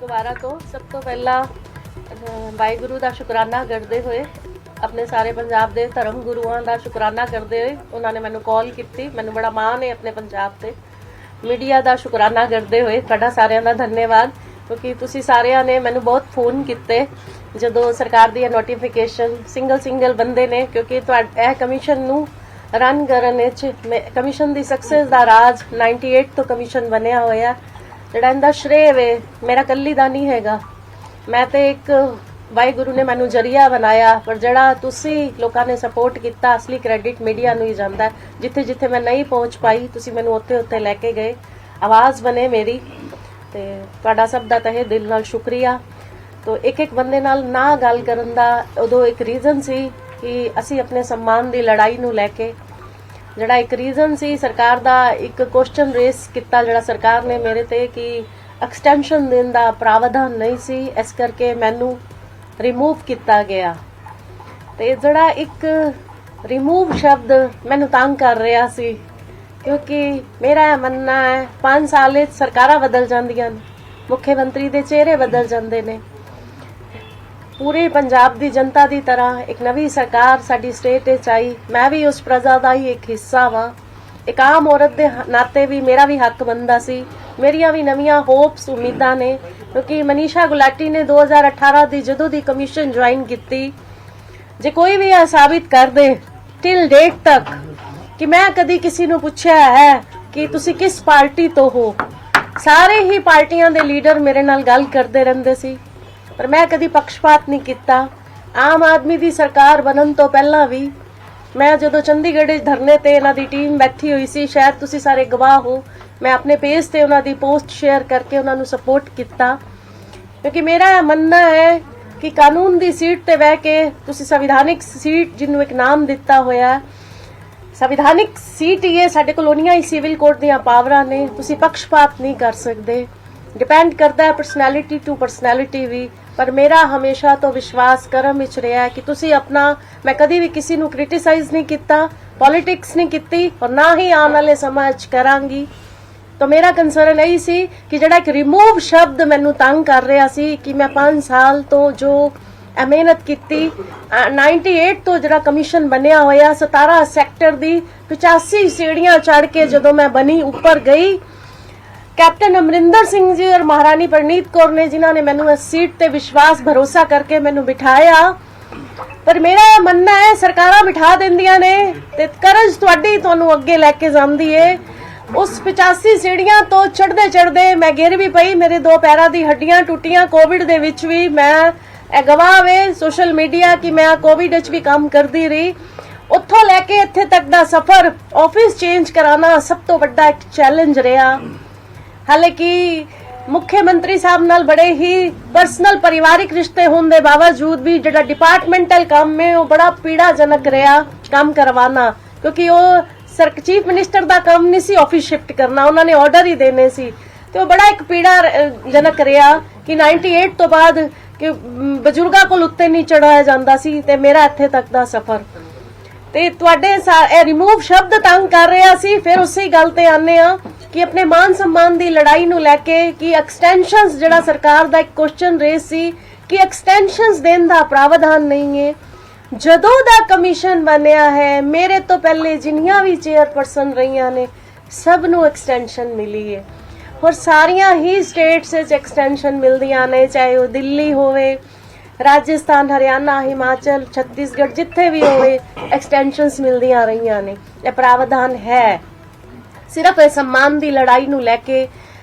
ਦੁਬਾਰਾ ਤੋਂ ਸਭ ਤੋਂ ਪਹਿਲਾਂ ਵਾਹਿਗੁਰੂ ਦਾ ਸ਼ੁਕਰਾਨਾ ਕਰਦੇ ਹੋਏ ਆਪਣੇ ਸਾਰੇ ਪੰਜਾਬ ਦੇ ਧਰਮ ਗੁਰੂਆਂ ਦਾ ਸ਼ੁਕਰਾਨਾ ਕਰਦੇ ਹੋਏ ਉਹਨਾਂ ਨੇ ਮੈਨੂੰ ਕਾਲ ਕੀਤੀ। ਮੈਨੂੰ ਬੜਾ ਮਾਣ ਹੈ ਆਪਣੇ ਪੰਜਾਬ ਤੇ। ਮੀਡੀਆ ਦਾ ਸ਼ੁਕਰਾਨਾ ਕਰਦੇ ਹੋਏ ਤੁਹਾਡਾ ਸਾਰਿਆਂ ਦਾ ਧੰਨਵਾਦ, ਕਿਉਂਕਿ ਤੁਸੀਂ ਸਾਰਿਆਂ ਨੇ ਮੈਨੂੰ ਬਹੁਤ ਫੋਨ ਕੀਤੇ ਜਦੋਂ ਸਰਕਾਰ ਦੀ ਨੋਟੀਫਿਕੇਸ਼ਨ ਸਿੰਗਲ ਬੰਦੇ ਨੇ, ਕਿਉਂਕਿ ਇਹ ਕਮਿਸ਼ਨ ਨੂੰ ਰਨ ਕਰਨ ਵਿੱਚ ਕਮਿਸ਼ਨ ਦੀ ਸਕਸੈਸ ਦਾ ਰਾਜ 98 ਤੋਂ ਕਮਿਸ਼ਨ ਬਣਿਆ ਹੋਇਆ। ਜਿਹੜਾ ਇਹਦਾ ਸ਼੍ਰੇ ਵੇ ਮੇਰਾ ਕੱਲੀ ਦਾ ਨਹੀਂ ਹੈਗਾ, ਮੈਂ ਤੇ ਇੱਕ ਵਾਹਿਗੁਰੂ ਨੇ ਮੈਨੂੰ ਜਰੀਆ ਬਣਾਇਆ, ਪਰ ਜਿਹੜਾ ਤੁਸੀਂ ਲੋਕਾਂ ਨੇ ਸਪੋਰਟ ਕੀਤਾ ਅਸਲੀ ਕ੍ਰੈਡਿਟ ਮੀਡੀਆ ਨੂੰ ਹੀ ਜਾਂਦਾ। ਜਿੱਥੇ ਜਿੱਥੇ ਮੈਂ ਨਹੀਂ ਪਹੁੰਚ ਪਾਈ ਤੁਸੀਂ ਮੈਨੂੰ ਉੱਥੇ ਲੈ ਕੇ ਗਏ, ਆਵਾਜ਼ ਬਣੇ ਮੇਰੀ, ਤੇ ਤੁਹਾਡਾ ਸਭ ਦਾ ਤਹਿ ਦਿਲ ਨਾਲ ਸ਼ੁਕਰੀਆ। ਤੋ ਇੱਕ ਬੰਦੇ ਨਾਲ ਨਾ ਗੱਲ ਕਰਨ ਦਾ ਉਦੋਂ ਇੱਕ ਰੀਜ਼ਨ ਸੀ ਕਿ ਅਸੀਂ ਆਪਣੇ ਸਨਮਾਨ ਦੀ ਲੜਾਈ ਨੂੰ ਲੈ ਕੇ ਜਿਹੜਾ ਇੱਕ ਰੀਜ਼ਨ ਸੀ, ਸਰਕਾਰ ਦਾ ਇੱਕ ਕੁਐਸਚਨ ਰੇਸ ਕੀਤਾ ਜਿਹੜਾ ਸਰਕਾਰ ਨੇ ਮੇਰੇ ਤੇ ਕਿ ਐਕਸਟੈਂਸ਼ਨ ਦੇਣ ਦਾ ਪ੍ਰਾਵਧਾਨ ਨਹੀਂ ਸੀ, ਇਸ ਕਰਕੇ ਮੈਨੂੰ ਰਿਮੂਵ ਕੀਤਾ ਗਿਆ। ਤੇ ਜਿਹੜਾ ਇੱਕ ਰਿਮੂਵ ਸ਼ਬਦ ਮੈਨੂੰ ਤੰਗ ਕਰ ਰਿਹਾ ਸੀ, ਕਿਉਂਕਿ ਮੇਰਾ ਮੰਨਣਾ ਹੈ 5 ਸਾਲ ਵਿੱਚ ਸਰਕਾਰਾਂ ਬਦਲ ਜਾਂਦੀਆਂ ਨੇ, ਮੁੱਖ ਮੰਤਰੀ ਦੇ ਚਿਹਰੇ ਬਦਲ ਜਾਂਦੇ ਨੇ। ਪੂਰੇ ਪੰਜਾਬ ਦੀ ਜਨਤਾ ਦੀ ਤਰ੍ਹਾਂ ਇੱਕ ਨਵੀਂ ਸਰਕਾਰ ਸਾਡੀ ਸਟੇਟ ਵਿੱਚ ਆਈ, ਮੈਂ ਵੀ ਉਸ ਪ੍ਰਜਾ ਦਾ ਹੀ ਇੱਕ ਹਿੱਸਾ ਵਾਂ। ਇੱਕ ਆਮ ਔਰਤ ਦੇ ਨਾਤੇ ਵੀ ਮੇਰਾ ਵੀ ਹੱਕ ਬਣਦਾ ਸੀ, ਮੇਰੀਆਂ ਵੀ ਨਵੀਆਂ ਹੋਪਸ ਉਮੀਦਾਂ ਨੇ, ਕਿਉਂਕਿ ਮਨੀਸ਼ਾ ਗੁਲਾਟੀ ਨੇ 2018 ਦੀ ਜਦੋਂ ਦੀ ਕਮਿਸ਼ਨ ਜੁਆਇਨ ਕੀਤੀ, ਜੇ ਕੋਈ ਵੀ ਇਹ ਸਾਬਿਤ ਕਰ ਦੇ ਟਿਲ ਡੇਟ ਤੱਕ ਕਿ ਮੈਂ ਕਦੀ ਕਿਸੇ ਨੂੰ ਪੁੱਛਿਆ ਹੈ ਕਿ ਤੁਸੀਂ ਕਿਸ ਪਾਰਟੀ ਤੋਂ ਹੋ, ਸਾਰੇ ਹੀ ਪਾਰਟੀਆਂ ਦੇ ਲੀਡਰ ਮੇਰੇ ਨਾਲ ਗੱਲ ਕਰਦੇ ਰਹਿੰਦੇ ਸੀ, ਪਰ ਮੈਂ ਕਦੀ ਪੱਖਪਾਤ ਨਹੀਂ ਕੀਤਾ। ਆਮ ਆਦਮੀ ਦੀ ਸਰਕਾਰ ਬਣਨ ਤੋਂ ਪਹਿਲਾਂ ਵੀ ਮੈਂ ਜਦੋਂ ਚੰਡੀਗੜ੍ਹ ਵਿੱਚ ਧਰਨੇ ਤੇ ਇਹਨਾਂ ਦੀ ਟੀਮ ਬੈਠੀ ਹੋਈ ਸੀ, ਸ਼ਾਇਦ ਤੁਸੀਂ ਸਾਰੇ ਗਵਾਹ ਹੋ, ਮੈਂ ਆਪਣੇ ਪੇਜ ਤੇ ਉਹਨਾਂ ਦੀ ਪੋਸਟ ਸ਼ੇਅਰ ਕਰਕੇ ਉਹਨਾਂ ਨੂੰ ਸਪੋਰਟ ਕੀਤਾ, ਕਿਉਂਕਿ ਮੇਰਾ ਮੰਨਣਾ ਹੈ ਕਿ ਕਾਨੂੰਨ ਦੀ ਸੀਟ ਤੇ ਬਹਿ ਕੇ ਤੁਸੀਂ ਸੰਵਿਧਾਨਿਕ ਸੀਟ ਜਿਹਨੂੰ ਇੱਕ ਨਾਮ ਦਿੱਤਾ ਹੋਇਆ, ਸੰਵਿਧਾਨਿਕ ਸੀਟ ਹੀ ਹੈ, ਸਾਡੇ ਕਲੋਨੀਆਂ ਹੀ ਸਿਵਲ ਕੋਰਟ ਦੀਆਂ ਪਾਵਰਾਂ ਨੇ, ਤੁਸੀਂ ਪੱਖਪਾਤ ਨਹੀਂ ਕਰ ਸਕਦੇ। ਡਿਪੈਂਡ ਕਰਦਾ ਹੈ ਪਰਸਨੈਲਿਟੀ ਟੂ ਪਰਸਨੈਲਿਟੀ ਵੀ, ਪਰ ਮੇਰਾ ਹਮੇਸ਼ਾ ਤੋਂ ਵਿਸ਼ਵਾਸ ਕਰਮ ਵਿੱਚ ਰਿਹਾ ਹੈ ਕਿ ਤੁਸੀਂ ਆਪਣਾ, ਮੈਂ ਕਦੀ ਵੀ ਕਿਸੇ ਨੂੰ ਕ੍ਰਿਟਿਸਾਈਜ਼ ਨਹੀਂ ਕੀਤਾ, ਪੋਲਿਟਿਕਸ ਨਹੀਂ ਕੀਤੀ, ਔਰ ਨਾ ਹੀ ਆਉਣ ਵਾਲੇ ਸਮਾਂ 'ਚ ਕਰਾਂਗੀ। ਤਾਂ ਮੇਰਾ ਕੰਸਰਨ ਇਹ ਸੀ ਕਿ ਜਿਹੜਾ ਇੱਕ ਰਿਮੂਵ ਸ਼ਬਦ ਮੈਨੂੰ ਤੰਗ ਕਰ ਰਿਹਾ ਸੀ ਕਿ ਮੈਂ 5 ਸਾਲ ਤੋਂ ਜੋ ਮਿਹਨਤ ਕੀਤੀ, 98 ਤੋਂ ਜਿਹੜਾ ਕਮਿਸ਼ਨ ਬਣਿਆ ਹੋਇਆ 17 ਸੈਕਟਰ ਦੀ 85 ਸੀੜੀਆਂ ਚੜ ਕੇ ਜਦੋਂ ਮੈਂ ਬਣੀ ਉੱਪਰ ਗਈ, ਕੈਪਟਨ ਅਮਰਿੰਦਰ ਸਿੰਘ ਜੀ ਔਰ ਮਹਾਰਾਣੀ ਪ੍ਰਨੀਤ ਕੌਰ ਨੇ ਜਿਨ੍ਹਾਂ ਨੇ ਮੈਨੂੰ ਇਸ ਸੀਟ ਤੇ ਵਿਸ਼ਵਾਸ ਭਰੋਸਾ ਕਰਕੇ ਮੈਨੂੰ ਬਿਠਾਇਆ, ਪਰ ਮੇਰਾ ਮੰਨਣਾ ਹੈ ਸਰਕਾਰਾਂ ਬਿਠਾ ਦਿੰਦੀਆਂ ਨੇ ਤੇ ਕਰਜ਼ ਤੁਹਾਡੀ ਤੁਹਾਨੂੰ ਅੱਗੇ ਲੈ ਕੇ ਜਾਂਦੀ ਏ। ਉਸ 85 ਸੀੜੀਆਂ ਤੋਂ ਚੜਦੇ ਮੈਂ ਗਿਰ ਵੀ ਪਈ, ਮੇਰੇ 2 ਪੈਰਾਂ ਦੀ ਹੱਡੀਆਂ ਟੁੱਟੀਆਂ ਕੋਵਿਡ ਦੇ ਵਿੱਚ ਵੀ। ਮੈਂ ਇਹ ਗਵਾਹ ਵੇ ਸੋਸ਼ਲ ਮੀਡੀਆ ਕਿ ਮੈਂ ਕੋਵਿਡ ਵਿੱਚ ਵੀ ਕੰਮ ਕਰਦੀ ਰਹੀ। ਉੱਥੋਂ ਲੈ ਕੇ ਇੱਥੇ ਤੱਕ ਦਾ ਸਫ਼ਰ, ਆਫਿਸ ਚੇਂਜ ਕਰਾਉਣਾ ਸਭ ਤੋਂ ਵੱਡਾ ਇੱਕ ਚੈਲੰਜ ਰਿਹਾ। ਹਾਲਾਂਕਿ ਮੁੱਖ ਮੰਤਰੀ ਸਾਹਿਬ ਨਾਲ ਬੜੇ ਹੀ ਪਰਸਨਲ ਪਰਿਵਾਰਿਕ ਰਿਸ਼ਤੇ ਹੋਣ ਦੇ ਬਾਵਜੂਦ ਵੀ ਜਿਹੜਾ ਡਿਪਾਰਟਮੈਂਟਲ ਕੰਮ ਹੈ ਉਹ ਬੜਾ ਪੀੜਾਜਨਕ ਰਿਹਾ ਕੰਮ ਕਰਵਾਉਣਾ, ਕਿਉਂਕਿ ਉਹ ਚੀਫ ਮਿਨਿਸਟਰ ਦਾ ਕੰਮ ਨਹੀਂ ਸੀ ਆਫਿਸ ਸ਼ਿਫਟ ਕਰਨਾ, ਉਹਨਾਂ ਨੇ ਆਰਡਰ ਹੀ ਦੇਣੇ ਸੀ, ਤੇ ਉਹ ਬੜਾ ਇੱਕ ਪੀੜਾਜਨਕ ਰਿਹਾ ਕਿ 98 ਤੋਂ ਬਾਅਦ ਕਿ ਬਜ਼ੁਰਗਾਂ ਕੋਲ ਉੱਤੇ ਨਹੀਂ ਚੜਾਇਆ ਜਾਂਦਾ ਸੀ, ਤੇ ਮੇਰਾ ਇੱਥੇ ਤੱਕ ਦਾ ਸਫ਼ਰ ਤੇ ਤੁਹਾਡੇ ਇਹ ਰਿਮੂਵ ਸ਼ਬਦ ਤੰਗ ਕਰ ਰਿਹਾ ਸੀ। ਫਿਰ ਉਸੇ ਗੱਲ ਤੇ ਆਨੇ ਆ ਕਿ ਆਪਣੇ ਮਾਨ ਸਨਮਾਨ ਦੀ ਲੜਾਈ ਨੂੰ ਲੈ ਕੇ ਕਿ ਐਕਸਟੈਂਸ਼ਨਸ ਜਿਹੜਾ ਸਰਕਾਰ ਦਾ ਇੱਕ ਕੁਐਸਚਨ ਰੇਸ ਸੀ ਕਿ ਐਕਸਟੈਂਸ਼ਨਸ ਦੇਣ ਦਾ ਪ੍ਰਾਵਧਾਨ ਨਹੀਂ ਹੈ। ਜਦੋਂ ਦਾ ਕਮਿਸ਼ਨ ਬਣਿਆ ਹੈ ਮੇਰੇ ਤੋਂ ਪਹਿਲੇ ਜਿੰਨੀਆਂ ਵੀ ਚੇਅਰਪਰਸਨ ਰਹੀਆਂ ਨੇ ਸਭ ਨੂੰ ਐਕਸਟੈਂਸ਼ਨ ਮਿਲੀ ਹੈ, ਔਰ ਸਾਰੀਆਂ ਹੀ ਸਟੇਟਸ ਵਿੱਚ ਐਕਸਟੈਂਸ਼ਨ ਮਿਲਦੀਆਂ ਨੇ, ਚਾਹੇ ਉਹ ਦਿੱਲੀ ਹੋਵੇ, ਰਾਜਸਥਾਨ, ਹਰਿਆਣਾ, ਹਿਮਾਚਲ, ਛੱਤੀਸਗੜ੍ਹ, ਜਿੱਥੇ ਵੀ ਹੋਵੇ ਐਕਸਟੈਂਸ਼ਨਸ ਮਿਲਦੀਆਂ ਰਹੀਆਂ ਨੇ। ਇਹ ਪ੍ਰਾਵਧਾਨ ਹੈ ਸਿਰਫ ਇਹ ਸਨਮਾਨ ਦੀ ਲੜਾਈ ਨੂੰ ਲੈ ਕੇ।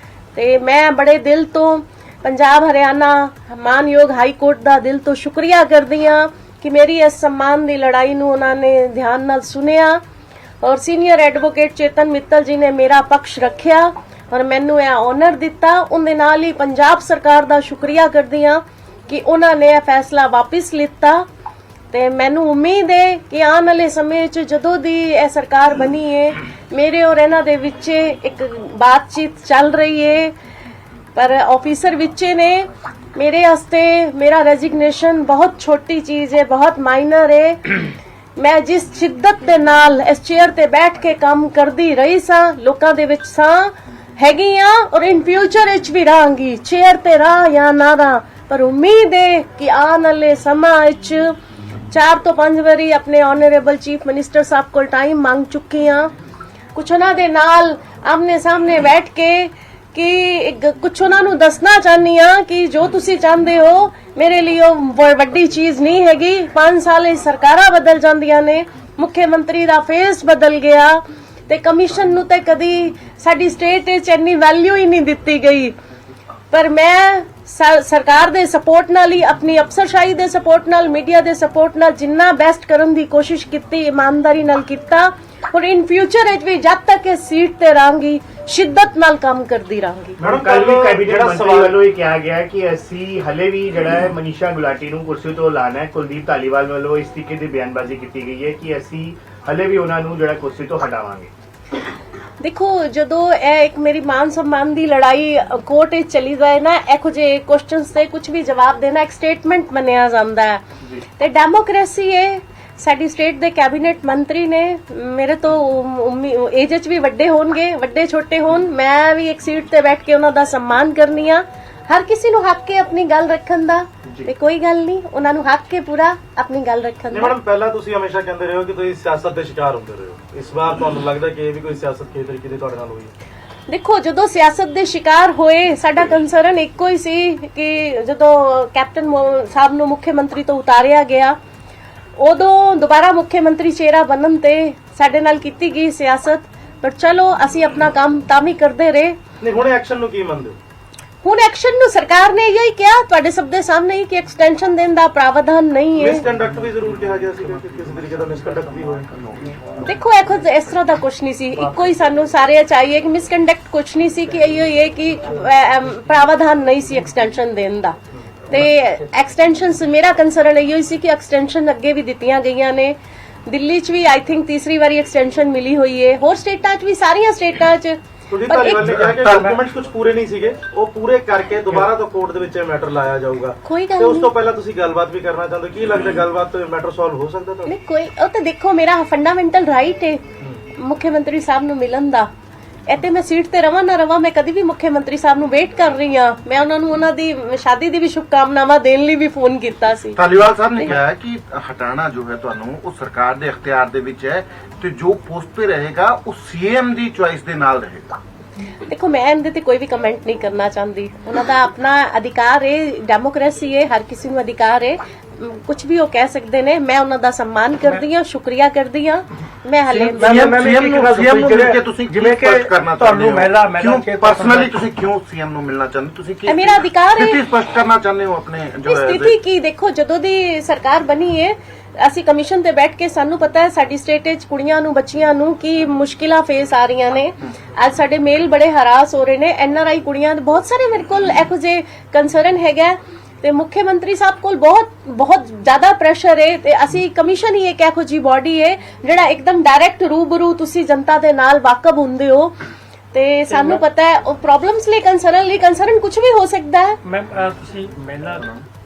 ਤੇ ਮੈਂ ਬੜੇ ਦਿਲ ਤੋਂ ਪੰਜਾਬ ਹਰਿਆਣਾ ਮਾਨਯੋਗ ਹਾਈ ਕੋਰਟ ਦਾ ਦਿਲ ਤੋਂ ਸ਼ੁਕਰੀਆ ਕਰਦੀ ਹਾਂ ਕਿ ਮੇਰੀ ਇਸ ਸਨਮਾਨ ਦੀ ਲੜਾਈ ਨੂੰ ਉਹਨਾਂ ਨੇ ਧਿਆਨ ਨਾਲ ਸੁਣਿਆ, ਔਰ ਸੀਨੀਅਰ ਐਡਵੋਕੇਟ ਚੇਤਨ ਮਿੱਤਲ ਜੀ ਨੇ ਮੇਰਾ ਪੱਖ ਰੱਖਿਆ ਔਰ ਮੈਨੂੰ ਇਹ ਆਨਰ ਦਿੱਤਾ। ਉਹਦੇ ਨਾਲ ਹੀ ਪੰਜਾਬ ਸਰਕਾਰ ਦਾ ਸ਼ੁਕਰੀਆ ਕਰਦੀ ਹਾਂ ਕਿ ਉਹਨਾਂ ਨੇ ਇਹ ਫੈਸਲਾ ਵਾਪਿਸ ਲਿੱਤਾ, ਤੇ ਮੈਨੂੰ ਉਮੀਦ ਹੈ ਕਿ ਆਉਣ ਵਾਲੇ ਸਮੇਂ 'ਚ ਜਦੋਂ ਦੀ ਇਹ ਸਰਕਾਰ ਬਣੀ ਹੈ ਮੇਰੇ ਔਰ ਇਹਨਾਂ ਦੇ ਵਿੱਚ ਇੱਕ ਬਾਤਚੀਤ ਚੱਲ ਰਹੀ ਹੈ, ਪਰ ਆਫੀਸਰ ਵਿੱਚ ਨੇ ਮੇਰੇ ਵਾਸਤੇ ਮੇਰਾ ਰੈਜ਼ਿਗਨੇਸ਼ਨ ਬਹੁਤ ਛੋਟੀ ਚੀਜ਼ ਹੈ, ਬਹੁਤ ਮਾਈਨਰ ਹੈ। ਮੈਂ ਜਿਸ ਸ਼ਿੱਦਤ ਦੇ ਨਾਲ ਇਸ ਚੇਅਰ ਤੇ ਬੈਠ ਕੇ ਕੰਮ ਕਰਦੀ ਰਹੀ ਸਾਂ, ਲੋਕਾਂ ਦੇ ਵਿੱਚ ਸਾਂ, ਹੈਗੀ ਆ ਔਰ ਇਨ ਫਿਊਚਰ ਵਿੱਚ ਵੀ ਰਹਾਂਗੀ। ਚੇਅਰ ਤੇ ਰਹਾ ਜਾਂ ਨਾ ਰਹਾ, ਪਰ ਉਮੀਦ ਹੈ ਕਿ ਆਉਣ ਵਾਲੇ ਸਮਾਂ ਵਿੱਚ 4 ਤੋਂ 5 ਵਾਰੀ ਆਪਣੇ ਆਨਰੇਬਲ ਚੀਫ ਮਿਨਿਸਟਰ ਸਾਹਿਬ ਕੋਲ ਟਾਈਮ ਮੰਗ ਚੁੱਕੀ ਹਾਂ। ਕੁਛ ਉਹਨਾਂ ਦੇ ਨਾਲ ਆਮਨੇ ਸਾਹਮਣੇ ਬੈਠ ਕੇ ਕਿ ਕੁਛ ਉਹਨਾਂ ਨੂੰ ਦੱਸਣਾ ਚਾਹਨੀ ਆ ਕਿ ਜੋ ਤੁਸੀਂ ਚਾਹੁੰਦੇ ਹੋ ਮੇਰੇ ਲਈ ਉਹ ਵੱਡੀ ਚੀਜ਼ ਨਹੀਂ ਹੈਗੀ। 5 ਸਾਲ ਇਹ ਸਰਕਾਰਾਂ ਬਦਲ ਜਾਂਦੀਆਂ ਨੇ, ਮੁੱਖ ਮੰਤਰੀ ਦਾ ਫੇਸ ਬਦਲ ਗਿਆ ਤੇ ਕਮਿਸ਼ਨ ਨੂੰ ਤੇ ਕਦੀ ਸਾਡੀ ਸਟੇਟ ਵਿੱਚ ਇੰਨੀ ਵੈਲਿਊ ਹੀ ਨਹੀਂ ਦਿੱਤੀ ਗਈ। ਪਰ ਮੈਂ ਸਰਕਾਰ ਦੇ ਸਪੋਰਟ ਨਾਲ ਹੀ, ਆਪਣੀ ਅਫਸਰਸ਼ਾਹੀ ਦੇ ਸਪੋਰਟ ਨਾਲ, ਮੀਡੀਆ ਦੇ ਸਪੋਰਟ ਨਾਲ ਜਿੰਨਾ ਬੈਸਟ ਕਰਨ ਦੀ ਕੋਸ਼ਿਸ਼ ਕੀਤੀ, ਇਮਾਨਦਾਰੀ ਨਾਲ ਕੀਤਾ ਔਰ ਇਨ ਫਿਊਚਰ ਵਿੱਚ ਵੀ ਜਦ ਤੱਕ ਇਹ ਸੀਟ ਤੇ ਰਹਾਂਗੀ ਸ਼ਿੱਦਤ ਨਾਲ ਕੰਮ ਕਰਦੀ ਰਹਾਂਗੀ। ਮੈਡਮ ਕੱਲ ਵੀ ਕੈਬਨਿਟ ਮੰਤਰੀ ਵੱਲੋਂ ਇਹ ਕਿਹਾ ਗਿਆ ਕਿ ਅਸੀਂ ਹਲੇ ਵੀ ਜਿਹੜਾ ਹੈ ਮਨੀਸ਼ਾ ਗੁਲਾਟੀ ਨੂੰ ਕੁਰਸੀ ਤੋਂ ਲਾਣਾ ਹੈ। ਕੁਲਦੀਪ ਧਾਲੀਵਾਲ ਵੱਲੋਂ ਇਸ ਤਰੀਕੇ ਦੀ ਬਿਆਨਬਾਜ਼ੀ ਕੀਤੀ ਗਈ ਹੈ ਕਿ ਅਸੀਂ ਹਲੇ ਵੀ ਉਹਨਾਂ ਨੂੰ ਜਿਹੜਾ ਕੁਰਸੀ ਤੋਂ ਹਟਾਵਾਂਗੇ। ਦੇਖੋ, ਜਦੋਂ ਇਹ ਇੱਕ ਮੇਰੀ ਮਾਨ सम्मान ਦੀ ਲੜਾਈ ਕੋਰਟ ਵਿੱਚ ਚਲੀ ਜਾਏ ਨਾ, ਇਹੋ ਜਿਹੇ ਕੁਐਸਚਨਸ ਤੇ ਕੁਝ ਵੀ ਜਵਾਬ ਦੇਣਾ ਇੱਕ ਸਟੇਟਮੈਂਟ ਮੰਨਿਆ ਜਾਂਦਾ ਹੈ ਤੇ ਡੈਮੋਕ੍ਰੇਸੀ ਹੈ। ਸਾਡੀ ਸਟੇਟ ਦੇ ਕੈਬਨਿਟ ਮੰਤਰੀ ਨੇ, ਮੇਰੇ ਤੋਂ ਏਜ ਵਿੱਚ ਵੀ ਵੱਡੇ ਹੋਣਗੇ, ਵੱਡੇ ਛੋਟੇ ਹੋਣ, ਮੈਂ ਵੀ ਇੱਕ ਸੀਟ ਤੇ ਬੈਠ ਕੇ ਉਹਨਾਂ ਦਾ सम्मान ਕਰਨੀ ਆ। ਹਰ ਕਿਸੇ ਨੂੰ ਹੱਕ ਹੈ ਆਪਣੀ ਗੱਲ ਰੱਖਣ ਦਾ ਤੇ ਕੋਈ ਗੱਲ ਨਹੀਂ, ਉਹਨਾਂ ਨੂੰ ਹੱਕ ਹੈ ਪੂਰਾ ਆਪਣੀ ਗੱਲ ਰੱਖਣ ਦਾ। ਮੈਡਮ ਪਹਿਲਾਂ ਤੁਸੀਂ ਹਮੇਸ਼ਾ ਕਹਿੰਦੇ ਰਹੇ ਹੋ ਕਿ ਤੁਸੀਂ ਸਿਆਸਤ ਦੇ ਸ਼ਿਕਾਰ ਹੁੰਦੇ ਰਹੇ ਹੋ, ਇਸ ਵਾਰ ਤੁਹਾਨੂੰ ਲੱਗਦਾ ਕਿ ਇਹ ਵੀ ਕੋਈ ਸਿਆਸਤ ਕਿਸ ਤਰੀਕੇ ਦੀ ਤੁਹਾਡੇ ਨਾਲ ਹੋਈ ਹੈ? ਦੇਖੋ, ਜਦੋਂ ਸਿਆਸਤ ਦੇ ਸ਼ਿਕਾਰ ਹੋਏ ਸਾਡਾ ਕੰਸਰਨ ਇੱਕੋ ਹੀ ਸੀ ਕਿ ਜਦੋਂ ਕੈਪਟਨ ਸਾਹਿਬ ਨੂੰ ਮੁੱਖ ਮੰਤਰੀ ਤੋਂ ਉਤਾਰਿਆ ਗਿਆ, ਉਦੋਂ ਦੁਬਾਰਾ ਮੁੱਖ ਮੰਤਰੀ ਚਿਹਰਾ ਬਣਨ ਤੇ ਸਾਡੇ ਨਾਲ ਕੀਤੀ ਗਈ ਸਿਆਸਤ। ਪਰ ਚਲੋ ਅਸੀਂ ਆਪਣਾ ਕੰਮ ਤਾਂ ਵੀ ਕਰਦੇ ਰਹੇ। ਨਹੀਂ, ਹੁਣ ਐਕਸ਼ਨ ਨੂੰ ਕੀ ਮੰਨਦੇ ਹੋ? ਹੁਣ ਐਕਸ਼ਨ ਨੂੰ ਸਰਕਾਰ ਨੇ ਇਹੀ ਕਿਹਾ ਤੁਹਾਡੇ ਸਭ ਦੇ ਸਾਹਮਣੇ ਹੀ ਕਿ ਐਕਸਟੈਂਸ਼ਨ ਦੇਣ ਦਾ ਪ੍ਰਾਵਧਾਨ ਨਹੀਂ ਹੈ। ਮਿਸਕੰਡਕਟ ਵੀ ਜ਼ਰੂਰ ਕਿਹਾ ਗਿਆ ਸੀ ਕਿ ਕਿਸੇ ਤਰੀਕੇ ਦਾ ਮਿਸਕੰਡਕਟ ਵੀ ਹੋਇਆ। ਦੇਖੋ, ਇਸ ਤਰ੍ਹਾਂ ਦਾ ਕੁਝ ਨਹੀਂ ਸੀ। ਇੱਕੋ ਹੀ ਸਾਨੂੰ ਸਾਰੇ ਚਾਹੀਏ ਕਿ ਮਿਸਕੰਡਕਟ ਕੁਝ ਨਹੀਂ ਸੀ, ਕਿ ਇਹ ਕਿ ਪ੍ਰਾਵਧਾਨ ਨਹੀਂ ਸੀ ਐਕਸਟੈਂਸ਼ਨ ਦੇਣ ਦਾ। ਤੇ ਐਕਸਟੈਂਸ਼ਨਸ, ਮੇਰਾ ਕੰਸਰਨ ਇਹੋ ਹੀ ਸੀ ਕਿ ਐਕਸਟੈਂਸ਼ਨ ਅੱਗੇ ਵੀ ਦਿੱਤੀਆਂ ਗਈਆਂ ਨੇ। ਦਿੱਲੀ 'ਚ ਵੀ ਆਈ ਥਿੰਕ ਤੀਸਰੀ ਵਾਰੀ ਐਕਸਟੈਂਸ਼ਨ ਮਿਲੀ ਹੋਈ ਹੈ, ਹੋਰ ਸਟੇਟਾਂ 'ਚ ਵੀ, ਸਾਰੀਆਂ ਸਟੇਟਾਂ 'ਚ। ਕੁਲਦੀਪ ਧਾਲੀਵਾਲ ਨੇ ਕਿਹਾ ਕਿ ਡਾਕੂਮੈਂਟਸ ਕੁਝ ਪੂਰੇ ਨਹੀਂ ਸੀਗੇ, ਉਹ ਪੂਰੇ ਕਰਕੇ ਦੁਬਾਰਾ ਤੋਂ ਕੋਰਟ ਦੇ ਵਿੱਚ ਇਹ ਮੈਟਰ ਲਾਇਆ ਜਾਊਗਾ। ਕੋਈ ਗੱਲ ਤੇ ਉਸ ਤੋਂ ਪਹਿਲਾਂ ਤੁਸੀਂ ਗੱਲਬਾਤ ਵੀ ਕਰਨਾ ਚਾਹੁੰਦੇ, ਕੀ ਲੱਗਦਾ ਗੱਲਬਾਤ ਤੋਂ ਮੈਟਰ ਸੋਲਵ ਹੋ ਸਕਦਾ ਤੁਹਾਨੂੰ? ਨਹੀਂ, ਕੋਈ ਉਹ ਤਾਂ ਦੇਖੋ, ਮੇਰਾ ਫੰਡਾਮੈਂਟਲ ਰਾਈਟ ਹੈ ਮੁੱਖ ਮੰਤਰੀ ਸਾਹਿਬ ਨੂੰ ਮਿਲਣ ਦਾ। ਇੱਥੇ ਮੈਂ ਸੀਟ ਤੇ ਰਵਾਂ ਨਾ ਰਵਾਂ, ਮੈਂ ਕਦੀ ਵੀ ਮੁੱਖ ਮੰਤਰੀ ਸਾਹਿਬ ਨੂੰ ਵੇਟ ਕਰ ਰਹੀ ਹਾਂ। ਮੈਂ ਉਹਨਾਂ ਨੂੰ ਉਹਨਾਂ ਦੀ ਸ਼ਾਦੀ ਦੀ ਵੀ ਸ਼ੁਭਕਾਮਨਾਵਾਂ ਦੇਣ ਲਈ ਵੀ ਫੋਨ ਕੀਤਾ ਸੀ। ਧਾਲੀਵਾਲ ਸਾਹਿਬ ਨੇ ਕਿਹਾ ਕਿ ਹਟਾਣਾ ਜੋ ਹੈ ਤੁਹਾਨੂੰ ਉਹ ਸਰਕਾਰ ਦੇ ਇਖਤਿਆਰ ਦੇ ਵਿੱਚ ਹੈ ਤੇ ਜੋ ਪੋਸਟ ਤੇ ਰਹੇਗਾ ਉਹ ਸੀਐਮ ਦੀ ਚੁਆਇਸ ਦੇ ਨਾਲ ਰਹੇਗਾ। ਦੇਖੋ, ਮੈਂ ਇਹਦੇ ਤੇ ਕੋਈ ਵੀ ਕਮੈਂਟ ਨਹੀਂ ਕਰਨਾ ਚਾਹੁੰਦੀ। ਉਹਨਾਂ ਦਾ ਆਪਣਾ ਅਧਿਕਾਰ ਹੈ, ਡੈਮੋਕ੍ਰੇਸੀ ਹੈ, ਹਰ ਕਿਸੇ ਨੂੰ ਅਧਿਕਾਰ ਹੈ, ਕੁਝ ਵੀ ਉਹ ਕਹਿ ਸਕਦੇ ਨੇ। ਮੈਂ ਉਹਨਾਂ ਦਾ सम्मान ਕਰਦੀ ਹਾਂ, ਸ਼ੁਕਰੀਆ ਕਰਦੀ ਹਾਂ। ਮੈਂ ਹਲੇ ਸੀਐਮ ਨੂੰ ਮਿਲ ਕੇ ਤੁਸੀਂ ਜਿਵੇਂ ਕਿ ਤੁਹਾਨੂੰ ਪਰਸਨਲੀ ਤੁਸੀਂ ਕਿਉਂ ਸੀਐਮ ਨੂੰ ਮਿਲਣਾ ਚਾਹੁੰਦੇ, ਤੁਸੀਂ ਕੀ ਮੇਰਾ ਅਧਿਕਾਰ ਹੈ, ਸਥਿਤੀ ਸਪਸ਼ਟ ਕਰਨਾ ਚਾਹੁੰਦੇ ਹੋ ਆਪਣੇ ਜੋ ਸਥਿਤੀ ਕੀ? ਦੇਖੋ, ਜਦੋਂ ਦੀ ਸਰਕਾਰ ਬਣੀ ਹੈ ਅਸੀਂ ਕਮਿਸ਼ਨ ਤੇ ਬੈਠ ਕੇ, ਸਾਨੂੰ ਪਤਾ ਹੈ ਸਾਡੀ ਸਟੇਟ ਵਿੱਚ ਕੁੜੀਆਂ ਨੂੰ, ਬੱਚੀਆਂ ਨੂੰ ਕੀ ਮੁਸ਼ਕਿਲਾਂ ਫੇਸ ਆ ਰਹੀਆਂ ਨੇ। ਅੱਜ ਸਾਡੇ ਮੇਲ ਬੜੇ ਹਰਾਸ ਹੋ ਰਹੇ ਨੇ, NRI ਕੁੜੀਆਂ ਦੇ ਬਹੁਤ ਸਾਰੇ ਮੇਰੇ ਕੋਲ ਇਹੋ ਜਿਹੇ ਕੰਸਰਨ ਹੈਗਾ ਤੇ ਮੁੱਖ ਮੰਤਰੀ ਸਾਹਿਬ ਕੋਲ ਬਹੁਤ ਜ਼ਿਆਦਾ ਪ੍ਰੈਸ਼ਰ ਹੈ ਤੇ ਅਸੀਂ ਕਮਿਸ਼ਨ ਹੀ ਇੱਕ ਇਹੋ ਜਿਹੀ ਬਾਡੀ ਹੈ ਜਿਹੜਾ ਇੱਕਦਮ ਡਾਇਰੈਕਟ ਰੂਬਰੂ ਤੁਸੀਂ ਜਨਤਾ ਦੇ ਨਾਲ ਵਾਕਫ ਹੁੰਦੇ ਹੋ ਤੇ ਸਾਨੂੰ ਪਤਾ ਹੈ ਉਹ ਪ੍ਰੋਬਲਮਸ ਲਈ ਕੰਸਰਨ ਕੁਝ ਵੀ ਹੋ ਸਕਦਾ ਹੈ। ਮੈਮ, ਤੁਸੀਂ ਮਹਿਲਾ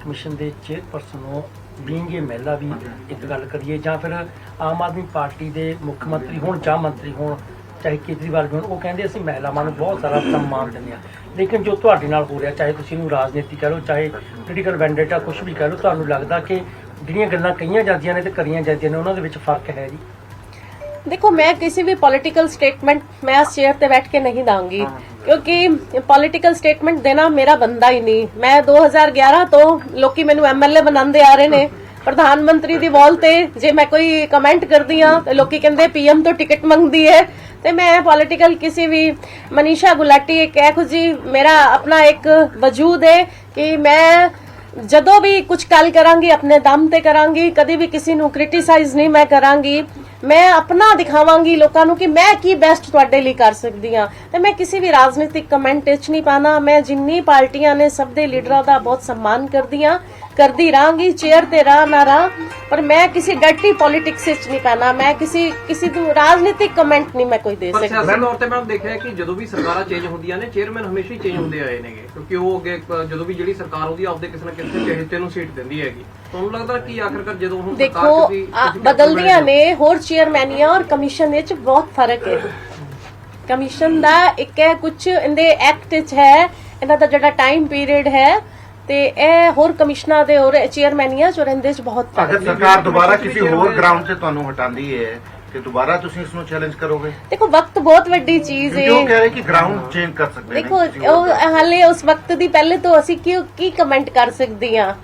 ਕਮਿਸ਼ਨ ਦੇ ਚੇਅਰਪਰਸਨ ਹੋ, ਬੀਇੰਗ ਇਹ ਮਹਿਲਾ ਵੀ ਇੱਕ ਗੱਲ ਕਰੀਏ, ਜਾਂ ਫਿਰ ਆਮ ਆਦਮੀ ਪਾਰਟੀ ਦੇ ਮੁੱਖ ਮੰਤਰੀ ਹੋਣ ਜਾਂ ਮੰਤਰੀ ਹੋਣ, ਚਾਹੇ ਕੇਜਰੀਵਾਲ ਵੀ ਹੋਣ, ਉਹ ਕਹਿੰਦੇ ਅਸੀਂ ਮਹਿਲਾਵਾਂ ਨੂੰ ਬਹੁਤ ਸਾਰਾ ਸਨਮਾਨ ਦਿੰਦੇ ਹਾਂ। ਲੇਕਿਨ ਜੋ ਤੁਹਾਡੇ ਨਾਲ ਹੋ ਰਿਹਾ, ਚਾਹੇ ਤੁਸੀਂ ਇਹਨੂੰ ਰਾਜਨੀਤੀ ਕਹਿ ਲਓ, ਚਾਹੇ ਪੋਲੀਟੀਕਲ ਵੈਂਡੇਟਾ ਕੁਝ ਵੀ ਕਹਿ ਲਓ, ਤੁਹਾਨੂੰ ਲੱਗਦਾ ਕਿ ਜਿਹੜੀਆਂ ਗੱਲਾਂ ਕਹੀਆਂ ਜਾਂਦੀਆਂ ਨੇ ਤੇ ਕਰੀਆਂ ਜਾਂਦੀਆਂ ਨੇ ਉਹਨਾਂ ਦੇ ਵਿੱਚ ਫਰਕ ਹੈ ਜੀ? देखो, मैं किसी भी पॉलिटिकल स्टेटमेंट मैं इस चेयर पे बैठ के नहीं दांगी, क्योंकि पॉलिटिकल स्टेटमेंट देना मेरा बनदा ही नहीं। मैं 2011 तो लोकी मैनू MLA बनांदे आ रहे ने, प्रधानमंत्री दी वॉल ते जे मैं कोई कमेंट करदी हां ते लोकी कहंदे PM तो टिकट मंगदी है। ते मैं पॉलिटिकल किसी भी मनीषा गुलाटी एक ऐहो जी मेरा अपना एक वजूद है कि मैं ਜਦੋਂ ਵੀ ਕੁਝ ਗੱਲ ਕਰਾਂਗੀ ਆਪਣੇ ਦਮ ਤੇ ਕਰਾਂਗੀ, ਕਦੀ ਵੀ ਕਿਸੇ ਨੂੰ ਕ੍ਰਿਟਿਸਾਈਜ਼ ਨਹੀਂ ਮੈਂ ਕਰਾਂਗੀ। ਮੈਂ ਆਪਣਾ ਦਿਖਾਵਾਂਗੀ ਲੋਕਾਂ ਨੂੰ ਕਿ ਮੈਂ ਕੀ ਬੈਸਟ ਤੁਹਾਡੇ ਲਈ ਕਰ ਸਕਦੀ ਹਾਂ ਤੇ ਮੈਂ ਕਿਸੇ ਵੀ ਰਾਜਨੀਤਿਕ ਕਮੈਂਟ ਵਿੱਚ ਨਹੀਂ ਪਾਣਾ। ਮੈਂ ਜਿੰਨੀ ਪਾਰਟੀਆਂ ਨੇ ਸਭ ਦੇ ਲੀਡਰਾਂ ਦਾ ਬਹੁਤ सम्मान ਕਰਦੀ ਹਾਂ, ਕਰਦੀ ਰਹਾਂਗੀ, ਚੇਅਰ ਤੇ ਰਹਾ ਨਾ ਰਹਾ, ਪਰ ਮੈਂ ਕਿਸੇ ਡਰਟੀ ਪੋਲਿਟਿਕਸ ਵਿੱਚ ਨਹੀਂ ਪਾਣਾ। ਮੈਂ ਕਿਸੇ ਨੂੰ ਰਾਜਨੀਤਿਕ ਕਮੈਂਟ ਨਹੀਂ ਮੈਂ ਕੋਈ ਦੇ ਸਕਦੀ। ਸਿਆਸੀ ਤੌਰ ਤੇ ਮੈਂ ਦੇਖਿਆ ਕਿ ਜਦੋਂ ਵੀ ਸਰਕਾਰਾਂ ਚੇਂਜ ਹੁੰਦੀਆਂ ਨੇ, ਚੇਅਰਮੈਨ ਹਮੇਸ਼ਾ ਹੀ ਚੇਂਜ ਹੁੰਦੇ ਆਏ ਨੇਗੇ, ਕਿਉਂਕਿ ਉਹ ਅੱਗੇ ਜਦੋਂ ਵੀ ਜਿਹੜੀ ਸਰਕਾਰ ਆਉਂਦੀ ਆ ਆਪਦੇ ਕਿਸੇ ਨਾ ਕਿਸੇ ਚਹੇਤੇ ਨੂੰ ਸੀਟ ਦਿੰਦੀ ਹੈਗੀ। ਤੁਹਾਨੂੰ ਲੱਗਦਾ ਕਿ ਆਖਰਕਾਰ ਜਦੋਂ ਹੁਣ ਦੇਖੋ ਬਦਲਦੀਆਂ ਨੇ, ਹੋਰ ਚੇਅਰਮੈਨੀਆਂ ਔਰ ਕਮਿਸ਼ਨ ਵਿੱਚ ਬਹੁਤ ਫਰਕ ਹੈ। ਕਮਿਸ਼ਨ ਦਾ ਇੱਕ ਹੈ, ਕੁਝ ਇਹਦੇ ਐਕਟ 'ਚ ਹੈ ਇਹਨਾਂ ਦਾ ਜਿਹੜਾ ਟਾਈਮ ਪੀਰੀਅਡ ਹੈ, ਤੇ ਇਹ ਹੋਰ ਕਮਿਸ਼ਨਾਂ ਦੇ ਹੋਰ ਚੇਅਰਮੈਨੀਆਂ ਚ ਰਹਿੰਦੇ ਚ ਬਹੁਤ ਫਰਕ ਅਗਰ ਸਰਕਾਰ ਦੁਬਾਰਾ ਕਿਸੇ ਹੋਰ ਗਰਾਊਂਡ ਤੇ ਤੁਹਾਨੂੰ ਹਟਾਉਂਦੀ ਹੈ ਤੇ ਦੁਬਾਰਾ ਤੁਸੀਂ ਇਸ ਨੂੰ ਚੈਲੰਜ ਕਰੋਗੇ? ਦੇਖੋ ਵਕਤ ਬਹੁਤ ਵੱਡੀ ਚੀਜ਼ ਹੈ, ਕਿਉਂ ਕਹਿ ਰਹੇ ਕਿ ਗਰਾਊਂਡ ਚੇਂਜ ਕਰ ਸਕਦੇ ਨੇ? ਦੇਖੋ ਉਹ ਹਾਲੇ ਉਸ ਵਕਤ ਦੀ ਪਹਿਲੇ ਤੋਂ ਅਸੀਂ ਕੀ ਕਮੈਂਟ ਕਰ ਸਕਦੀ ਆ,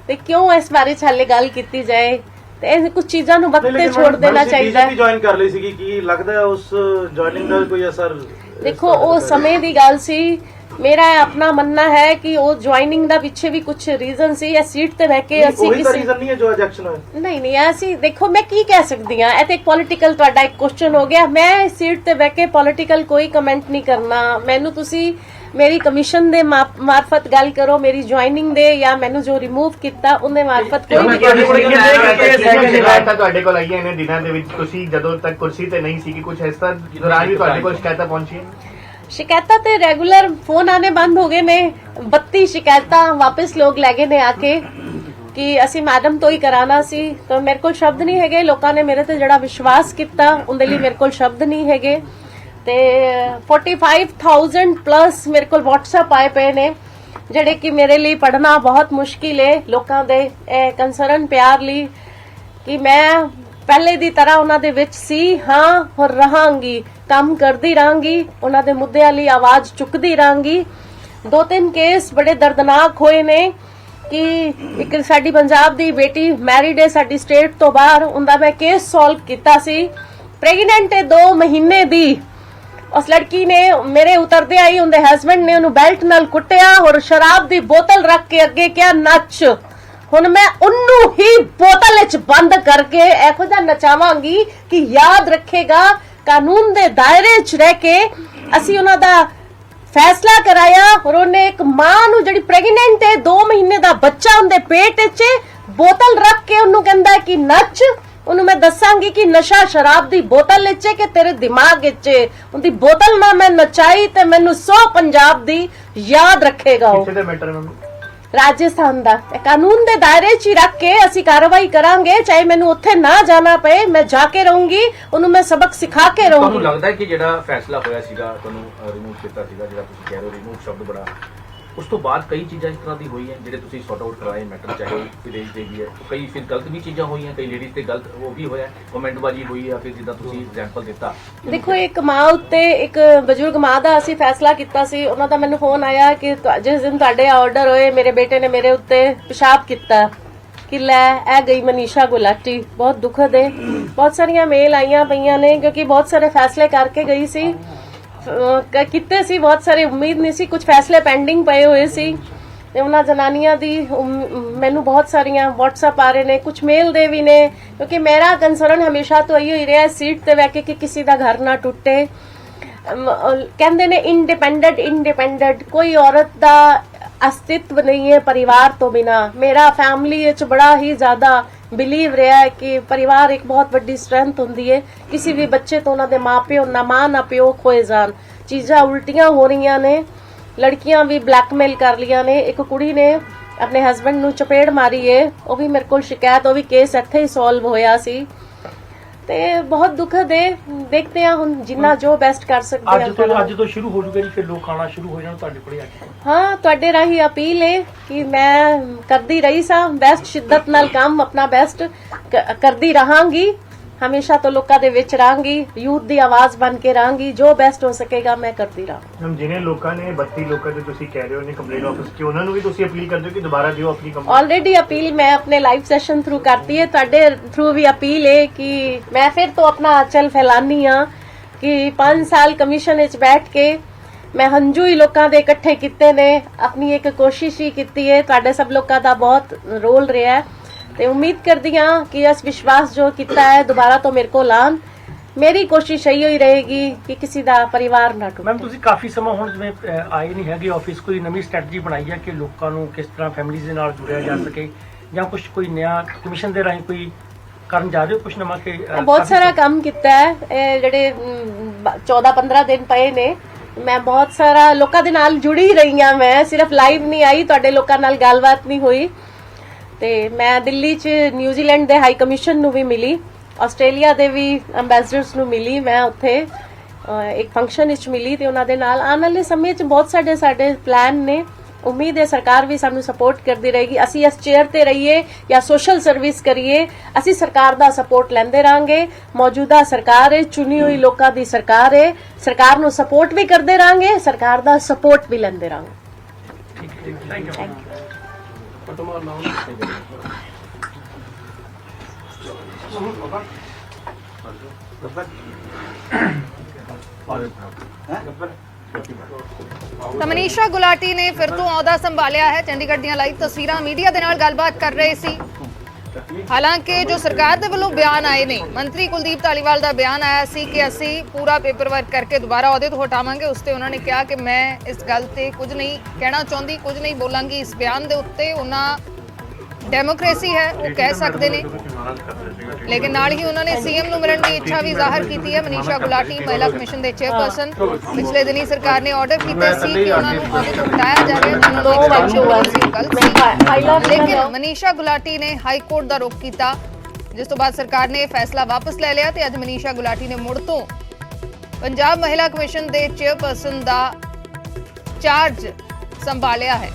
ਤੇ ਕਿਉਂ ਇਸ ਬਾਰੇ ਚ ਹਾਲੇ ਗੱਲ ਕੀਤੀ ਜਾਏ, ਤੇ ਇਹ ਕੁਝ ਚੀਜ਼ਾਂ ਨੂੰ ਵਕਤ ਤੇ ਛੋੜ ਦੇਣਾ ਚਾਹੀਦਾ ਹੈ। ਜੁਆਇਨ ਕਰ ਲਈ ਸੀਗੀ, ਕੀ ਲੱਗਦਾ ਹੈ ਉਸ ਜੁਆਇਨਿੰਗ ਦਾ ਕੋਈ ਅਸਰ? ਦੇਖੋ ਉਹ ਸਮੇਂ ਦੀ ਗੱਲ ਸੀ, ਮੇਰਾ ਆਪਣਾ ਮੰਨਣਾ ਹੈ ਕਿ ਉਹ ਜੁਆਇਨਿੰਗ ਦਾ ਪਿੱਛੇ ਵੀ ਕੁਝ ਰੀਜ਼ਨ ਸੀ। ਇਹ ਸੀਟ ਤੇ ਰਹਿ ਕੇ ਅਸੀਂ ਕੋਈ ਰੀਜ਼ਨ ਨਹੀਂ ਹੈ ਜੋ ਅੱਜ ਐਕਸ਼ਨ ਹੋਇਆ। ਨਹੀਂ ਅਸੀਂ ਦੇਖੋ ਮੈਂ ਕੀ ਕਹਿ ਸਕਦੀ ਆ, ਇਹ ਤੇ ਇੱਕ ਪੋਲਿਟੀਕਲ ਤੁਹਾਡਾ ਇੱਕ ਕੁਐਸਚਨ ਹੋ ਗਿਆ। ਮੈਂ ਇਸ ਸੀਟ ਤੇ ਬਹਿ ਕੇ ਪੋਲਿਟੀਕਲ ਕੋਈ ਕਮੈਂਟ ਨਹੀਂ ਕਰਨਾ। ਮੈਨੂੰ ਤੁਸੀਂ ਮੇਰੀ ਕਮਿਸ਼ਨ ਦੇ ਮਾਰਫਤ ਗੱਲ ਕਰੋ, ਮੇਰੀ ਜੁਆਇਨਿੰਗ ਦੇ ਜਾਂ ਮੈਨੂੰ ਜੋ ਰਿਮੂਵ ਕੀਤਾ ਉਹਦੇ ਮਾਰਫਤ ਕੋਈ ਸ਼ਿਕਾਇਤਾਂ ਤੁਹਾਡੇ ਕੋਲ ਆਈਆਂ ਇਹਨਾਂ ਦਿਨਾਂ ਦੇ ਵਿੱਚ, ਤੁਸੀਂ ਜਦੋਂ ਤੱਕ ਕੁਰਸੀ ਤੇ ਨਹੀਂ ਸੀ ਕਿ ਕੁਝ ਇਸ ਤਰ੍ਹਾਂ ਦੌਰਾਨ ਵੀ ਤੁਹਾਡੇ ਕੋਲ ਸ਼ਿਕਾਇਤਾਂ ਪਹੁੰਚੀਆਂ? शिकायत ਤੇ रेगुलर फोन आने बंद हो गए ने, 32 शिकायत वापस लोग ले गए ने आके कि ਅਸੀਂ ਮੈਡਮ ਤੋਂ ਹੀ ਕਰਾਣਾ ਸੀ। ਤਾਂ ਮੇਰੇ ਕੋਲ ਸ਼ਬਦ ਨਹੀਂ ਹੈਗੇ, ਲੋਕਾਂ ਨੇ ਮੇਰੇ ਤੇ ਜਿਹੜਾ ਵਿਸ਼ਵਾਸ ਕੀਤਾ ਉਹਦੇ ਲਈ ਮੇਰੇ ਕੋਲ ਸ਼ਬਦ ਨਹੀਂ ਹੈਗੇ। ਤੇ 45,000 ਪਲੱਸ ਮੇਰੇ ਕੋਲ WhatsApp ਆਏ ਪਏ ਨੇ ਜਿਹੜੇ ਕਿ ਮੇਰੇ ਲਈ ਪੜ੍ਹਨਾ ਬਹੁਤ ਮੁਸ਼ਕਿਲ ਹੈ। ਲੋਕਾਂ ਦੇ ਕੰਸਰਨ ਪਿਆਰ ਲਈ ਕਿ ਮੈਂ ਪਹਿਲੇ ਦੀ ਤਰ੍ਹਾਂ ਉਹਨਾਂ ਦੇ ਵਿੱਚ ਸੀ, ਹਾਂ ਹੋਰ ਰਹਾਂਗੀ, ਕੰਮ ਕਰਦੀ ਰਹਾਂਗੀ, ਉਹਨਾਂ ਦੇ ਮੁੱਦਿਆਂ ਲਈ ਆਵਾਜ਼ ਚੁੱਕਦੀ ਰਹਾਂਗੀ। 2-3 ਕੇਸ ਬੜੇ ਦਰਦਨਾਕ ਹੋਏ ਨੇ ਕਿ ਇੱਕ ਸਾਡੀ ਪੰਜਾਬ ਦੀ ਬੇਟੀ ਮੈਰਿਡ ਹੈ ਸਾਡੀ ਸਟੇਟ ਤੋਂ ਬਾਹਰ, ਉਹਦਾ ਮੈਂ ਕੇਸ ਸੋਲਵ ਕੀਤਾ ਸੀ। ਪ੍ਰੈਗਨੈਂਟ ਹੈ 2 ਮਹੀਨੇ ਦੀ, ਉਸ ਲੜਕੀ ਨੇ ਮੇਰੇ ਉਤਰਦੇ ਆਈ ਉਹਦੇ ਹਸਬੈਂਡ ਨੇ ਉਹਨੂੰ ਬੈਲਟ ਨਾਲ ਕੁੱਟਿਆ ਔਰ ਸ਼ਰਾਬ ਦੀ ਬੋਤਲ ਰੱਖ ਕੇ ਅੱਗੇ ਕਿਹਾ ਨੱਚ। ਹੁਣ ਮੈਂ ਉਹਨੂੰ ਹੀ ਬੋਤਲ ਵਿੱਚ ਬੰਦ ਕਰਕੇ ਇਹੋ ਜਿਹਾ ਨਚਾਵਾਂਗੀ ਕਿ ਯਾਦ ਰੱਖੇਗਾ ਕਾਨੂੰਨ ਦੇ ਦਾਇਰੇ 'ਚ ਰਹਿ ਕੇ ਅਸੀਂ ਉਹਨਾਂ ਦਾ ਫੈਸਲਾ ਕਰਾਇਆ। ਔਰ ਉਹਨੇ ਇੱਕ ਮਾਂ ਨੂੰ ਜਿਹੜੀ ਪ੍ਰੈਗਨੈਂਟ ਹੈ 2 ਮਹੀਨੇ ਦਾ ਬੱਚਾ ਉਹਦੇ ਪੇਟ 'ਚ ਬੋਤਲ ਰੱਖ ਕੇ ਉਹਨੂੰ ਕਹਿੰਦਾ ਕਿ ਨੱਚ। ਉਹਨੂੰ ਮੈਂ ਦੱਸਾਂਗੀ ਕਿ ਨਸ਼ਾ ਸ਼ਰਾਬ ਦੀ ਬੋਤਲ ਵਿੱਚ ਕਿ ਤੇਰੇ ਦਿਮਾਗ ਵਿੱਚ ਉਹਦੀ ਬੋਤਲ ਨਾਲ ਮੈਂ ਨਚਾਈ ਤੇ ਮੈਨੂੰ 100 ਪੰਜਾਬ ਦੀ ਯਾਦ ਰੱਖੇਗਾ। ਉਹ ਕਿਸੇ ਦੇ ਮੈਟਰ ਨੂੰ ਰਾਜਸਥਾਨ ਦਾ ਕਾਨੂੰਨ ਦੇ ਦਾਇਰੇ 'ਚ ਹੀ ਰੱਖ ਕੇ ਅਸੀਂ ਕਾਰਵਾਈ ਕਰਾਂਗੇ, ਚਾਹੇ ਮੈਨੂੰ ਉੱਥੇ ਨਾ ਜਾਣਾ ਪਏ, ਮੈਂ ਜਾ ਕੇ ਰਹੂੰਗੀ, ਉਹਨੂੰ ਮੈਂ ਸਬਕ ਸਿਖਾ ਕੇ ਰਹੂੰਗੀ। ਤੁਹਾਨੂੰ ਲੱਗਦਾ ਹੈ ਕਿ ਜਿਹੜਾ ਫੈਸਲਾ ਹੋਇਆ ਸੀਗਾ ਤੁਹਾਨੂੰ ਰਿਮੂਵ ਕੀਤਾ ਸੀਗਾ, ਜਿਹੜਾ ਤੁਸੀਂ ਕਹਿ ਰਹੇ ਹੋ ਰਿਮੂਵ ਸ਼ਬਦ ਬੜਾ, ਉਸ ਤੋਂ ਬਾਅਦ ਕਈ ਚੀਜ਼ਾਂ ਇਸ ਤਰ੍ਹਾਂ ਦੀ ਹੋਈਆਂ ਜਿਹੜੇ ਤੁਸੀਂ ਸੌਟ ਆਊਟ ਕਰਾਏ ਮੈਟਰ, ਚਾਹੇ ਵਿਦੇਸ਼ ਦੇ ਵੀ ਹੈ, ਕਈ ਫਿਰ ਗਲਤ ਵੀ ਚੀਜ਼ਾਂ ਹੋਈਆਂ, ਕਈ ਲੇਡੀਜ਼ ਤੇ ਗਲਤ ਉਹ ਵੀ ਹੋਇਆ, ਕਮੈਂਟਬਾਜ਼ੀ ਹੋਈ ਆ, ਫਿਰ ਜਿੱਦਾਂ ਤੁਸੀਂ ਐਗਜ਼ਾਮਪਲ ਦਿੱਤਾ। ਦੇਖੋ ਇੱਕ ਮਾਂ ਉੱਤੇ, ਇੱਕ ਬਜ਼ੁਰਗ ਮਾਂ ਦਾ ਅਸੀਂ ਫੈਸਲਾ ਕੀਤਾ ਸੀ। ਉਹਨਾਂ ਦਾ ਮੈਨੂੰ ਫੋਨ ਆਇਆ ਕਿ ਜਿਸ ਦਿਨ ਤੁਹਾਡੇ ਆਰਡਰ ਹੋਏ ਮੇਰੇ ਬੇਟੇ ਨੇ ਮੇਰੇ ਉੱਤੇ ਪਿਸ਼ਾਬ ਕੀਤਾ ਕਿ ਲੈ ਇਹ ਗਈ ਮਨੀਸ਼ਾ ਗੁਲਾਟੀ। ਬਹੁਤ ਦੁਖਦ ਹੈ, ਬਹੁਤ ਸਾਰੀਆਂ ਮੇਲ ਆਈਆਂ ਪਈਆਂ ਨੇ ਕਿਉਂਕਿ ਬਹੁਤ ਸਾਰੇ ਫੈਸਲੇ ਕਰਕੇ ਗਈ ਸੀ, ਕੀਤੇ ਸੀ ਬਹੁਤ ਸਾਰੇ, ਉਮੀਦ ਨਹੀਂ ਸੀ, ਕੁਝ ਫੈਸਲੇ ਪੈਂਡਿੰਗ ਪਏ ਹੋਏ ਸੀ। ਤੇ ਉਹਨਾਂ ਜਨਾਨੀਆਂ ਦੀ ਮੈਨੂੰ ਬਹੁਤ ਸਾਰੀਆਂ WhatsApp ਆ ਰਹੇ ਨੇ, ਕੁਝ ਮੇਲ ਦੇ ਵੀ ਨੇ, ਕਿਉਂਕਿ ਮੇਰਾ ਕੰਸਰਨ ਹਮੇਸ਼ਾ ਤੋਂ ਇਹੀ ਰਿਹਾ ਸੀਟ ਤੇ ਬਹਿ ਕੇ ਕਿ ਕਿਸੇ ਦਾ ਘਰ ਨਾ ਟੁੱਟੇ। ਕਹਿੰਦੇ ਨੇ ਇੰਡੀਪੈਂਡੈਂਟ ਕੋਈ ਔਰਤ ਦਾ ਅਸਤਿਤਵ ਨਹੀਂ ਹੈ ਪਰਿਵਾਰ ਤੋਂ ਬਿਨਾ। ਮੇਰਾ ਫੈਮਿਲੀ ਵਿੱਚ ਬੜਾ ਹੀ ਜ਼ਿਆਦਾ ਬਿਲੀਵ ਰਿਹਾ ਹੈ ਕਿ ਪਰਿਵਾਰ ਇੱਕ ਬਹੁਤ ਵੱਡੀ ਸਟਰੈਂਥ ਹੁੰਦੀ ਹੈ। ਕਿਸੇ ਵੀ ਬੱਚੇ ਤੋਂ ਉਹਨਾਂ ਦੇ ਮਾਪਿਓ ਨਾ ਮਾਂ ਨਾ ਪਿਓ ਖੋਏ ਜਾਣ। ਚੀਜ਼ਾਂ ਉਲਟੀਆਂ ਹੋ ਰਹੀਆਂ ਨੇ, ਲੜਕੀਆਂ ਵੀ ਬਲੈਕਮੇਲ ਕਰ ਲੀਆਂ ਨੇ। ਇੱਕ ਕੁੜੀ ਨੇ ਆਪਣੇ ਹਸਬੰਡ ਨੂੰ ਚਪੇੜ ਮਾਰੀ ਹੈ, ਉਹ ਵੀ ਮੇਰੇ ਕੋਲ ਸ਼ਿਕਾਇਤ, ਉਹ ਵੀ ਕੇਸ ਇੱਥੇ ਹੀ ਸੋਲਵ ਹੋਇਆ ਸੀ। ਤੇ ਬਹੁਤ ਦੁਖਦ ਹੈ, ਦੇਖਦੇ ਹਾਂ ਹੁਣ ਜਿੰਨਾ ਜੋ ਬੈਸਟ ਕਰ ਸਕਦੇ ਹਾਂ। ਅੱਜ ਤੋਂ ਸ਼ੁਰੂ ਹੋ ਜੂਗਾ ਜੀ, ਫਿਰ ਲੋਕ ਆਉਣਾ ਸ਼ੁਰੂ ਹੋ ਜਾਣ ਤੁਹਾਡੇ ਕੋਲੇ ਆ ਕੇ। ਹਾਂ ਤੁਹਾਡੇ ਰਾਹੀਂ ਅਪੀਲ ਹੈ ਕਿ ਮੈਂ ਕਰਦੀ ਰਹੀ ਸਾਂ ਬੈਸਟ ਸ਼ਿੱਦਤ ਨਾਲ ਕੰਮ, ਆਪਣਾ ਬੈਸਟ ਕਰਦੀ ਰਹਾਂਗੀ, ਹਮੇਸ਼ਾ ਤੋਂ ਲੋਕਾਂ ਦੇ ਵਿੱਚ ਰਹਾਂਗੀ, ਯੂਥ ਦੀ ਆਵਾਜ਼ ਬਣ ਕੇ ਰਹਾਂਗੀ, ਜੋ ਬੈਸਟ ਹੋ ਸਕੇਗਾ ਮੈਂ ਕਰਦੀ ਰਹਾਂਗੀ। ਹਮ ਜਿਹਨੇ ਲੋਕਾਂ ਨੇ 32 ਲੋਕਾਂ ਦੇ ਤੁਸੀਂ ਕਹਿ ਰਹੇ ਹੋ ਨੇ ਕੰਪਲੇਂਟ ਆਫਿਸ ਕਿ ਉਹਨਾਂ ਨੂੰ ਵੀ ਤੁਸੀਂ ਅਪੀਲ ਕਰਦੇ ਹੋ ਕਿ ਦੁਬਾਰਾ ਦਿਓ ਆਪਣੀ ਕੰਪਲੇਂਟ? ਆਲਰੇਡੀ ਅਪੀਲ ਮੈਂ ਆਪਣੇ ਲਾਈਵ ਸੈਸ਼ਨ ਥਰੂ ਕਰਤੀ ਹੈ, ਤੁਹਾਡੇ ਥਰੂ ਵੀ ਅਪੀਲ ਹੈ ਕਿ ਮੈਂ ਫਿਰ ਤੋਂ ਆਪਣਾ ਆਚਲ ਫੈਲਾਨੀ ਆ ਕਿ 5 ਸਾਲ ਕਮਿਸ਼ਨ ਵਿੱਚ ਬੈਠ ਕੇ ਮੈਂ ਹੰਝੂ ਹੀ ਲੋਕਾਂ ਦੇ ਇਕੱਠੇ ਕੀਤੇ ਨੇ, ਆਪਣੀ ਇੱਕ ਕੋਸ਼ਿਸ਼ ਹੀ ਕੀਤੀ ਹੈ। ਤੁਹਾਡੇ ਸਭ ਲੋਕਾਂ ਦਾ ਬਹੁਤ ਰੋਲ ਰਿਹਾ ਹੈ ਤੇ ਉਮੀਦ ਕਰਦੀ ਹਾਂ ਕਿ ਇਸ ਵਿਸ਼ਵਾਸ ਜੋ ਕੀਤਾ ਹੈ ਦੁਬਾਰਾ ਤੋਂ ਮੇਰੇ ਕੋਲ ਆਉਣ। ਮੇਰੀ ਕੋਸ਼ਿਸ਼ ਇਹੀ ਹੋਈ ਰਹੇਗੀ ਕਿ ਕਿਸੇ ਦਾ ਪਰਿਵਾਰ ਨਾ ਟੁੱਟੇ। ਮੈਮ ਤੁਸੀਂ ਕਾਫੀ ਸਮਾਂ ਹੁਣ ਜਿਵੇਂ ਆਏ ਨਹੀਂ ਹੈਗੇ ਆਫਿਸ, ਕੋਈ ਨਵੀਂ ਸਟ੍ਰੈਟਜੀ ਬਣਾਈ ਹੈ ਕਿ ਲੋਕਾਂ ਨੂੰ ਕਿਸ ਤਰ੍ਹਾਂ ਫੈਮਿਲੀਜ਼ ਦੇ ਨਾਲ ਜੁੜਿਆ ਜਾ ਸਕੇ, ਜਾਂ ਕੁਝ ਕੋਈ ਨਿਆ ਕਮਿਸ਼ਨ ਦੇ ਰਾਹੀਂ ਕੋਈ ਕਰਨ ਜਾ ਰਹੇ ਹੋ ਕੁਝ ਨਵਾਂ? ਕਿ ਬਹੁਤ ਸਾਰਾ ਕੰਮ ਕੀਤਾ ਹੈ, ਇਹ ਜਿਹੜੇ 14-15 ਦਿਨ ਪਏ ਨੇ, ਮੈਂ ਬਹੁਤ ਸਾਰਾ ਲੋਕਾਂ ਦੇ ਨਾਲ ਜੁੜੀ ਰਹੀ ਹਾਂ। ਮੈਂ ਸਿਰਫ ਲਾਈਵ ਨਹੀਂ ਆਈ, ਤੁਹਾਡੇ ਲੋਕਾਂ ਨਾਲ ਗੱਲਬਾਤ ਨਹੀਂ ਹੋਈ। ਤੇ ਮੈਂ ਦਿੱਲੀ 'ਚ ਨਿਊਜ਼ੀਲੈਂਡ ਦੇ ਹਾਈ ਕਮਿਸ਼ਨ ਨੂੰ ਵੀ ਮਿਲੀ, ਆਸਟ੍ਰੇਲੀਆ ਦੇ ਵੀ ਅੰਬੈਸਡਰਸ ਨੂੰ ਮਿਲੀ ਮੈਂ ਉੱਥੇ, ਇੱਕ ਫੰਕਸ਼ਨ ਵਿੱਚ ਮਿਲੀ ਤੇ ਉਹਨਾਂ ਦੇ ਨਾਲ ਆਉਣ ਵਾਲੇ ਸਮੇਂ 'ਚ ਬਹੁਤ ਸਾਡੇ ਪਲਾਨ ਨੇ। ਉਮੀਦ ਹੈ ਸਰਕਾਰ ਵੀ ਸਾਨੂੰ ਸਪੋਰਟ ਕਰਦੀ ਰਹੇਗੀ। ਅਸੀਂ ਇਸ ਚੇਅਰ ਤੇ ਰਹੀਏ ਜਾਂ ਸੋਸ਼ਲ ਸਰਵਿਸ ਕਰੀਏ, ਅਸੀਂ ਸਰਕਾਰ ਦਾ ਸਪੋਰਟ ਲੈਂਦੇ ਰਹਾਂਗੇ। ਮੌਜੂਦਾ ਸਰਕਾਰ ਹੈ, ਚੁਣੀ ਹੋਈ ਲੋਕਾਂ ਦੀ ਸਰਕਾਰ ਹੈ, ਸਰਕਾਰ ਨੂੰ ਸਪੋਰਟ ਵੀ ਕਰਦੇ ਰਹਾਂਗੇ, ਸਰਕਾਰ ਦਾ ਸਪੋਰਟ ਵੀ ਲੈਂਦੇ ਰਹਾਂਗੇ। Thank you. ਪਟਮਾਰ ਲਾਓ ਤਾਂ ਮਨੀਸ਼ਾ ਗੁਲਾਟੀ ਨੇ ਫਿਰ ਤੋਂ ਅਹੁਦਾ ਸੰਭਾਲਿਆ ਹੈ। ਚੰਡੀਗੜ੍ਹ ਦੀਆਂ ਲਾਈਵ ਤਸਵੀਰਾਂ ਮੀਡੀਆ ਦੇ ਨਾਲ ਗੱਲਬਾਤ ਕਰ ਰਹੇ ਸੀ। ਹਾਲਾਂਕਿ ਜੋ ਸਰਕਾਰ ਦੇ ਵੱਲੋਂ ਬਿਆਨ ਆਏ ਨੇ, ਮੰਤਰੀ ਕੁਲਦੀਪ ਧਾਲੀਵਾਲ ਦਾ ਬਿਆਨ ਆਇਆ ਸੀ ਕਿ ਅਸੀਂ ਪੂਰਾ ਪੇਪਰ ਵਰਕ ਕਰਕੇ ਦੁਬਾਰਾ ਅਹੁਦੇ ਤੋਂ ਹਟਾਵਾਂਗੇ। ਉਸ ਤੇ ਉਹਨਾਂ ਨੇ ਕਿਹਾ ਕਿ ਮੈਂ ਇਸ ਗੱਲ ਤੇ ਕੁਝ ਨਹੀਂ ਕਹਿਣਾ ਚਾਹੁੰਦੀ, ਕੁਝ ਨਹੀਂ ਬੋਲਾਂਗੀ। ਇਸ ਬਿਆਨ ਦੇ ਉੱਤੇ ਉਹਨਾਂ ਡੈਮੋਕ੍ਰੇਸੀ ਹੈ, ਉਹ ਕਹਿ ਸਕਦੇ ਨੇ, ਲੇਕਿਨ ਨਾਲ ਹੀ ਉਹਨਾਂ ਨੇ ਸੀਐਮ ਨੂੰ ਮਿਲਣ ਦੀ ਇੱਛਾ ਵੀ ਜ਼ਾਹਰ ਕੀਤੀ ਹੈ। ਮਨੀਸ਼ਾ ਗੁਲਾਟੀ ਮਹਿਲਾ ਕਮਿਸ਼ਨ ਦੇ ਚੇਅਰਪਰਸਨ, ਪਿਛਲੇ ਦਿਨੀ ਸਰਕਾਰ ਨੇ ਆਰਡਰ ਕੀਤਾ ਸੀ ਕਿ ਉਹਨਾਂ ਨੂੰ ਅਹੁਦੇ ਤੋਂ ਹਟਾਇਆ ਜਾਵੇ। ਉਹਨਾਂ ਨੂੰ ਗਲਤ ਸੀ, ਲੇਕਿਨ ਮਨੀਸ਼ਾ ਗੁਲਾਟੀ ਨੇ ਹਾਈ ਕੋਰਟ ਦਾ ਰੁਖ ਕੀਤਾ, ਜਿਸ ਤੋਂ ਬਾਅਦ ਸਰਕਾਰ ਨੇ ਇਹ ਫੈਸਲਾ ਵਾਪਸ ਲੈ ਲਿਆ ਤੇ ਅੱਜ ਮਨੀਸ਼ਾ ਗੁਲਾਟੀ ਨੇ ਮੁੜ ਤੋਂ ਪੰਜਾਬ ਮਹਿਲਾ ਕਮਿਸ਼ਨ ਦੇ ਚੇਅਰਪਰਸਨ ਦਾ ਚਾਰਜ ਸੰਭਾਲਿਆ ਹੈ।